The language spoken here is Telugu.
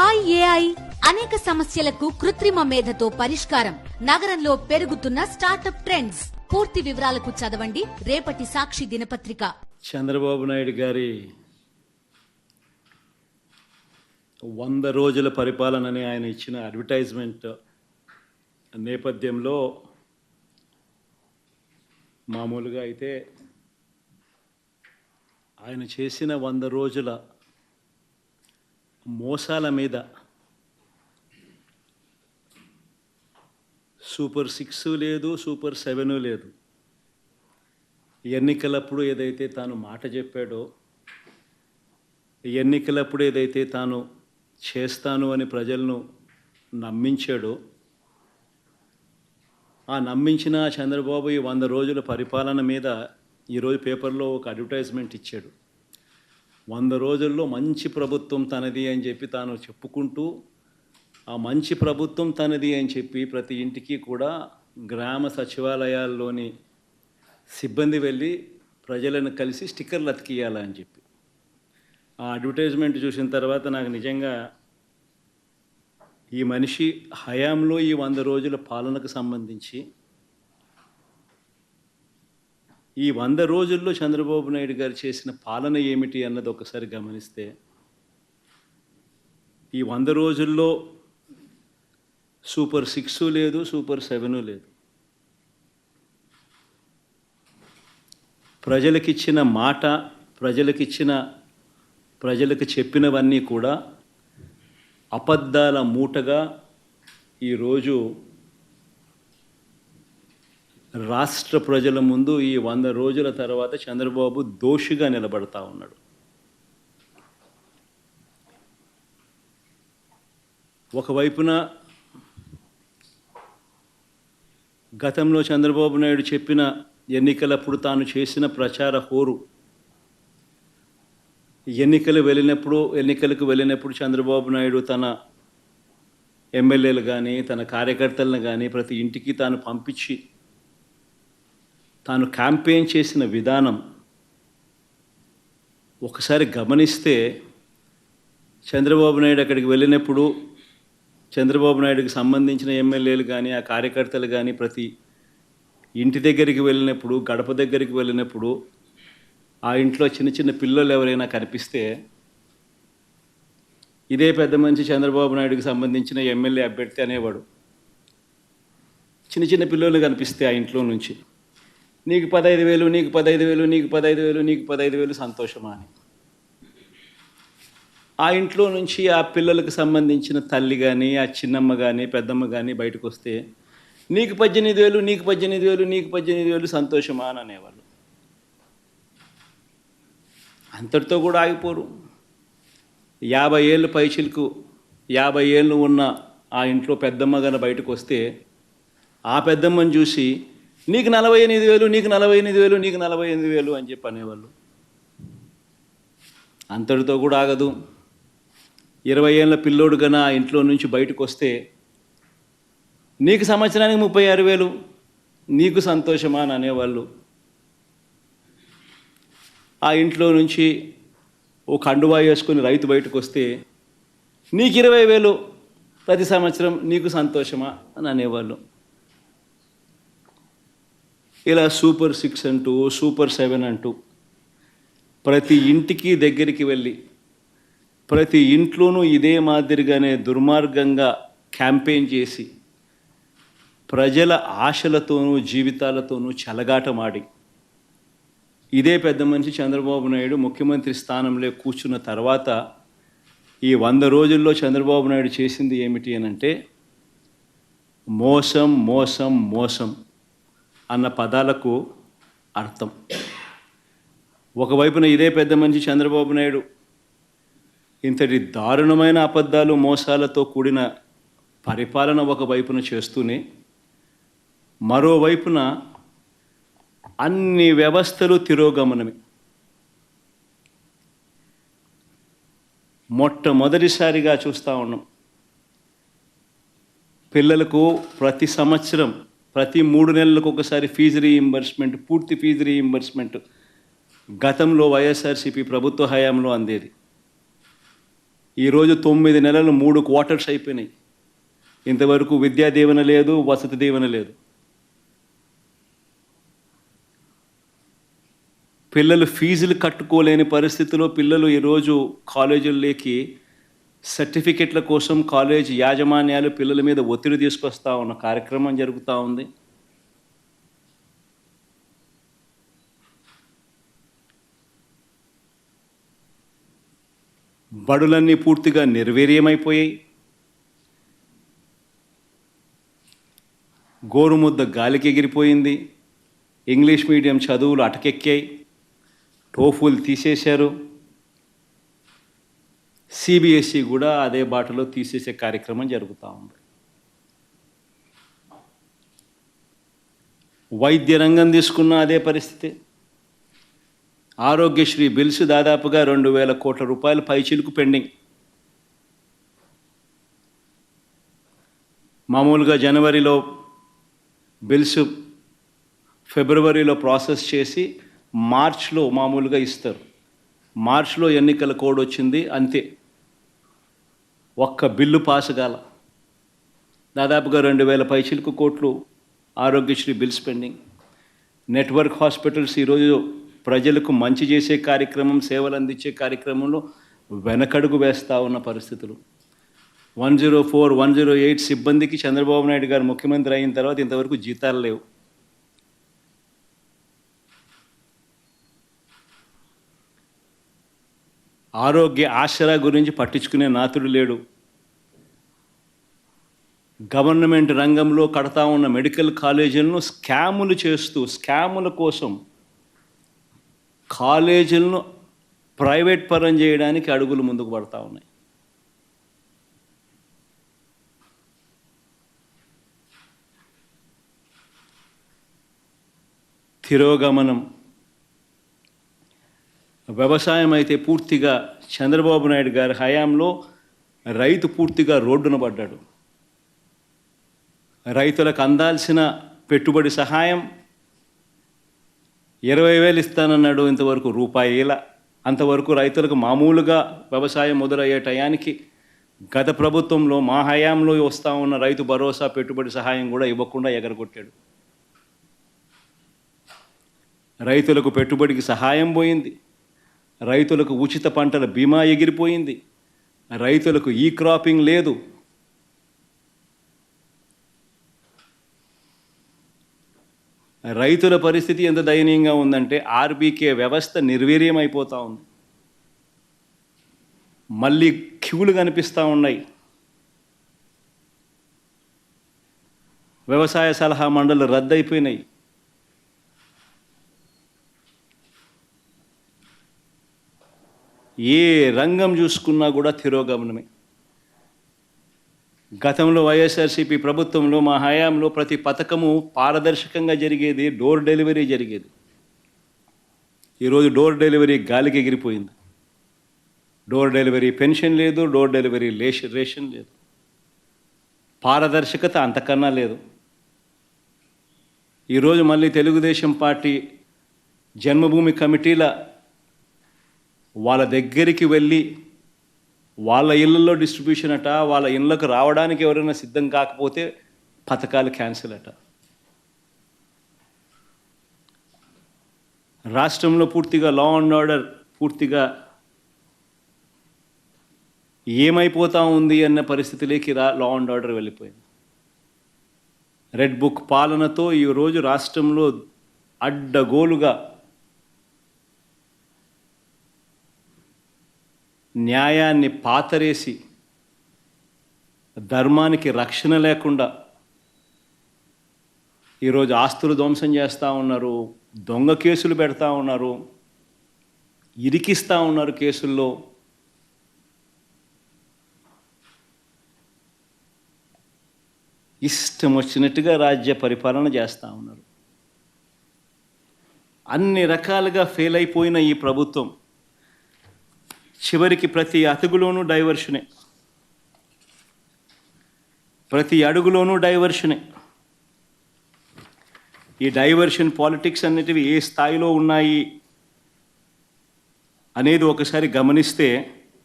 హాయ్ ఏఐ అనేక సమస్యలకు కృత్రిమ మేధతో పరిష్కారం. నగరంలో పెరుగుతున్న స్టార్టప్ ట్రెండ్స్. పూర్తి వివరాలకు చదవండి రేపటి సాక్షి దినపత్రిక. చంద్రబాబు నాయుడు గారి 100 రోజుల పరిపాలనని ఆయన ఇచ్చిన అడ్వర్టైజ్మెంట్ నేపథ్యంలో మామూలుగా అయితే ఆయన చేసిన 100 రోజుల మోసాల మీద సూపర్ 6 లేదు, సూపర్ 7 లేదు. ఎన్నికలప్పుడు ఏదైతే తాను మాట చెప్పాడో, ఎన్నికలప్పుడు ఏదైతే తాను చేస్తాను అని ప్రజలను నమ్మించాడో, ఆ నమ్మించిన చంద్రబాబు ఈ 100 రోజుల పరిపాలన మీద ఈరోజు పేపర్లో ఒక అడ్వర్టైజ్మెంట్ ఇచ్చాడు. 100 రోజుల్లో మంచి ప్రభుత్వం తనది అని చెప్పి తాను చెప్పుకుంటూ, ఆ మంచి ప్రభుత్వం తనది అని చెప్పి ప్రతి ఇంటికి కూడా గ్రామ సచివాలయాల్లోని సిబ్బంది వెళ్ళి ప్రజలను కలిసి స్టిక్కర్లు అతికియాలని చెప్పి ఆ అడ్వర్టైజ్మెంట్ చూసిన తర్వాత నాకు నిజంగా ఈ మనిషి హయాంలో ఈ 100 రోజుల పాలనకు సంబంధించి ఈ 100 రోజుల్లో చంద్రబాబు నాయుడు గారు చేసిన పాలన ఏమిటి అన్నది ఒకసారి గమనిస్తే, ఈ 100 రోజుల్లో సూపర్ 6 లేదు, సూపర్ 7 లేదు. ప్రజలకిచ్చిన మాట, ప్రజలకు చెప్పినవన్నీ కూడా అబద్ధాల మూటగా ఈరోజు రాష్ట్ర ప్రజల ముందు ఈ 100 రోజుల తర్వాత చంద్రబాబు దోషిగా నిలబడతా ఉన్నాడు. ఒకవైపున గతంలో చంద్రబాబు నాయుడు చెప్పిన ఎన్నికలప్పుడు తాను చేసిన ప్రచార హోరు, ఎన్నికలకు వెళ్ళినప్పుడు చంద్రబాబు నాయుడు తన ఎమ్మెల్యేలు కానీ తన కార్యకర్తలను కానీ ప్రతి ఇంటికి తాను పంపించి తాను క్యాంపెయిన్ చేసిన విధానం ఒకసారి గమనిస్తే, చంద్రబాబు నాయుడు అక్కడికి వెళ్ళినప్పుడు చంద్రబాబు నాయుడుకి సంబంధించిన ఎమ్మెల్యేలు కానీ ఆ కార్యకర్తలు కానీ ప్రతి ఇంటి దగ్గరికి వెళ్ళినప్పుడు, గడప దగ్గరికి వెళ్ళినప్పుడు ఆ ఇంట్లో చిన్న చిన్న పిల్లలు ఎవరైనా కనిపిస్తే, ఇదే పెద్ద మనిషి చంద్రబాబు నాయుడుకి సంబంధించిన ఎమ్మెల్యే అభ్యర్థి అనేవాడు. చిన్న చిన్న పిల్లలు కనిపిస్తే ఆ ఇంట్లో నుంచి, నీకు 15,000, నీకు 15,000, నీకు 15,000, నీకు 15,000 సంతోషమా అని. ఆ ఇంట్లో నుంచి ఆ పిల్లలకు సంబంధించిన తల్లి కానీ ఆ చిన్నమ్మ కానీ పెద్దమ్మ కానీ బయటకు వస్తే, నీకు 18,000, నీకు 18,000, నీకు 18,000 సంతోషమా అని అనేవాళ్ళు. అంతటితో కూడా ఆగిపోరు. 50 ఏళ్ళు పైచిలకు 50 ఏళ్ళు ఉన్న ఆ ఇంట్లో పెద్దమ్మ కానీ బయటకు వస్తే, ఆ పెద్దమ్మని చూసి నీకు 48,000, నీకు 48,000, నీకు 48,000 అని చెప్పి అనేవాళ్ళు. అంతటితో కూడా ఆగదు. 20 ఏళ్ళ పిల్లోడు కన్నా ఆ ఇంట్లో నుంచి బయటకు వస్తే, నీకు సంవత్సరానికి 36,000, నీకు సంతోషమా అని అనేవాళ్ళు. ఆ ఇంట్లో నుంచి ఓ కండువా వేసుకొని రైతు బయటకు వస్తే, నీకు 20,000 ప్రతి సంవత్సరం, నీకు సంతోషమా అని అనేవాళ్ళు. ఇలా సూపర్ 6 అంటూ సూపర్ 7 అంటూ ప్రతి ఇంటికి దగ్గరికి వెళ్ళి ప్రతి ఇంట్లోనూ ఇదే మాదిరిగానే దుర్మార్గంగా క్యాంపెయిన్ చేసి ప్రజల ఆశలతోనూ జీవితాలతోనూ చెలగాటమాడి, ఇదే పెద్ద మనిషి చంద్రబాబు నాయుడు ముఖ్యమంత్రి స్థానంలో కూర్చున్న తర్వాత ఈ 100 రోజుల్లో చంద్రబాబు నాయుడు చేసింది ఏమిటి అనంటే, మోసం మోసం మోసం అన్న పదాలకు అర్థం. ఒకవైపున ఇదే పెద్ద మనిషి చంద్రబాబు నాయుడు ఇంతటి దారుణమైన అబద్ధాలు మోసాలతో కూడిన పరిపాలన ఒకవైపున చేస్తూనే, మరోవైపున అన్ని వ్యవస్థలు తిరోగమనమే. మొట్టమొదటిసారిగా చూస్తూ ఉన్నాం, పిల్లలకు ప్రతి సంవత్సరం ప్రతి 3 నెలలకు ఒకసారి ఫీజు రీయింబర్స్మెంట్, పూర్తి ఫీజు రీయింబర్స్మెంట్ గతంలో వైఎస్ఆర్సీపీ ప్రభుత్వ హయాంలో అందేది. ఈరోజు 9 నెలలు 3 క్వార్టర్స్ అయిపోయినాయి. ఇంతవరకు విద్యా దీవెన లేదు, వసతి దీవెన లేదు. పిల్లలు ఫీజులు కట్టుకోలేని పరిస్థితిలో పిల్లలు ఈరోజు కాలేజీల్లోకి సర్టిఫికెట్ల కోసం కాలేజ్ యాజమాన్యాలు పిల్లల మీద ఒత్తిడి తీసుకొస్తా ఉన్న కార్యక్రమం జరుగుతూ ఉంది. బడులన్నీ పూర్తిగా నిర్వీర్యమైపోయాయి. గోరుముద్ద గాలికి ఎగిరిపోయింది. ఇంగ్లీష్ మీడియం చదువులు అటకెక్కాయి. టోఫుల్ తీసేశారు. సిబిఎస్ఈ కూడా అదే బాటలో తీసేసే కార్యక్రమం జరుగుతూ ఉంది. వైద్య రంగం తీసుకున్న అదే పరిస్థితి. ఆరోగ్యశ్రీ బిల్స్ దాదాపుగా 2,000 కోట్ల రూపాయలు పైచిలుకు పెండింగ్. మామూలుగా జనవరిలో బిల్స్, ఫిబ్రవరిలో ప్రాసెస్ చేసి మార్చ్లో మామూలుగా ఇస్తారు. మార్చ్లో ఎన్నికల కోడ్ వచ్చింది, అంతే. ఒక్క బిల్లు పాస్ కాల. దాదాపుగా 2,000 పైచిలుకు కోట్లు Aarogyasri bills pending. Network hospitals ఈరోజు ప్రజలకు మంచి చేసే కార్యక్రమం, సేవలు అందించే కార్యక్రమంలో వెనకడుగు వేస్తూ ఉన్న పరిస్థితులు. 104, 108 సిబ్బందికి చంద్రబాబు నాయుడు గారు ముఖ్యమంత్రి అయిన తర్వాత ఇంతవరకు జీతాలు లేవు. ఆరోగ్య ఆసరా గురించి పట్టించుకునే నాతుడు లేడు. గవర్నమెంట్ రంగంలో కడతా ఉన్న మెడికల్ కాలేజీలను స్కాములు చేస్తూ, స్కాముల కోసం కాలేజీలను ప్రైవేట్ పరం చేయడానికి అడుగులు ముందుకు పడతా ఉన్నాయి. తిరోగమనం. వ్యవసాయం అయితే పూర్తిగా చంద్రబాబు నాయుడు గారి హయాంలో రైతు పూర్తిగా రోడ్డున పడ్డాడు. రైతులకు అందాల్సిన పెట్టుబడి సహాయం 20,000 ఇస్తానన్నాడు, ఇంతవరకు రూపాయిల. అంతవరకు రైతులకు మామూలుగా వ్యవసాయం మొదలయ్యే టయానికి గత ప్రభుత్వంలో మా హయాంలో వస్తూ ఉన్న రైతు భరోసా పెట్టుబడి సహాయం కూడా ఇవ్వకుండా ఎగరగొట్టాడు. రైతులకు పెట్టుబడికి సహాయం పోయింది. రైతులకు ఉచిత పంటల బీమా ఎగిరిపోయింది. రైతులకు ఈ క్రాపింగ్ లేదు. రైతుల పరిస్థితి ఎంత దయనీయంగా ఉందంటే ఆర్బీకే వ్యవస్థ నిర్వీర్యం అయిపోతూ ఉంది. మళ్ళీ క్యూలు కనిపిస్తూ ఉన్నాయి. వ్యవసాయ సలహా మండళ్ళు రద్దయిపోయినాయి. ఏ రంగం చూసుకున్నా కూడా తిరోగమనమే. గతంలో వైఎస్ఆర్సీపీ ప్రభుత్వంలో మా హయాంలో ప్రతి పథకము పారదర్శకంగా జరిగేది, డోర్ డెలివరీ జరిగేది. ఈరోజు డోర్ డెలివరీ గాలికి ఎగిరిపోయింది. డోర్ డెలివరీ పెన్షన్ లేదు, డోర్ డెలివరీ రేషన్ లేదు. పారదర్శకత అంతకన్నా లేదు. ఈరోజు మళ్ళీ తెలుగుదేశం పార్టీ జన్మభూమి కమిటీల వాళ్ళ దగ్గరికి వెళ్ళి వాళ్ళ ఇళ్ళల్లో డిస్ట్రిబ్యూషన్ అట, వాళ్ళ ఇళ్ళకు రావడానికి ఎవరైనా సిద్ధం కాకపోతే పథకాలు క్యాన్సిల్ అట. రాష్ట్రంలో పూర్తిగా లా అండ్ ఆర్డర్ పూర్తిగా ఏమైపోతా ఉంది అన్న పరిస్థితిలోకి లా అండ్ ఆర్డర్ వెళ్ళిపోయింది. రెడ్ బుక్ పాలనతో ఈరోజు రాష్ట్రంలో అడ్డగోలుగా న్యాయాన్ని పాతరేసి, ధర్మానికి రక్షణ లేకుండా ఈరోజు ఆస్తులు ధ్వంసం చేస్తూ ఉన్నారు, దొంగ కేసులు పెడతా ఉన్నారు, ఇరికిస్తూ ఉన్నారు కేసుల్లో. ఇష్టం వచ్చినట్టుగా రాజ్య పరిపాలన చేస్తూ ఉన్నారు. అన్ని రకాలుగా ఫెయిల్ అయిపోయిన ఈ ప్రభుత్వం చివరికి ప్రతి అతుగులోనూ డైవర్షనే, ప్రతి అడుగులోనూ డైవర్షనే. ఈ డైవర్షన్ పాలిటిక్స్ అన్నిటివి ఏ స్థాయిలో ఉన్నాయి అనేది ఒకసారి గమనిస్తే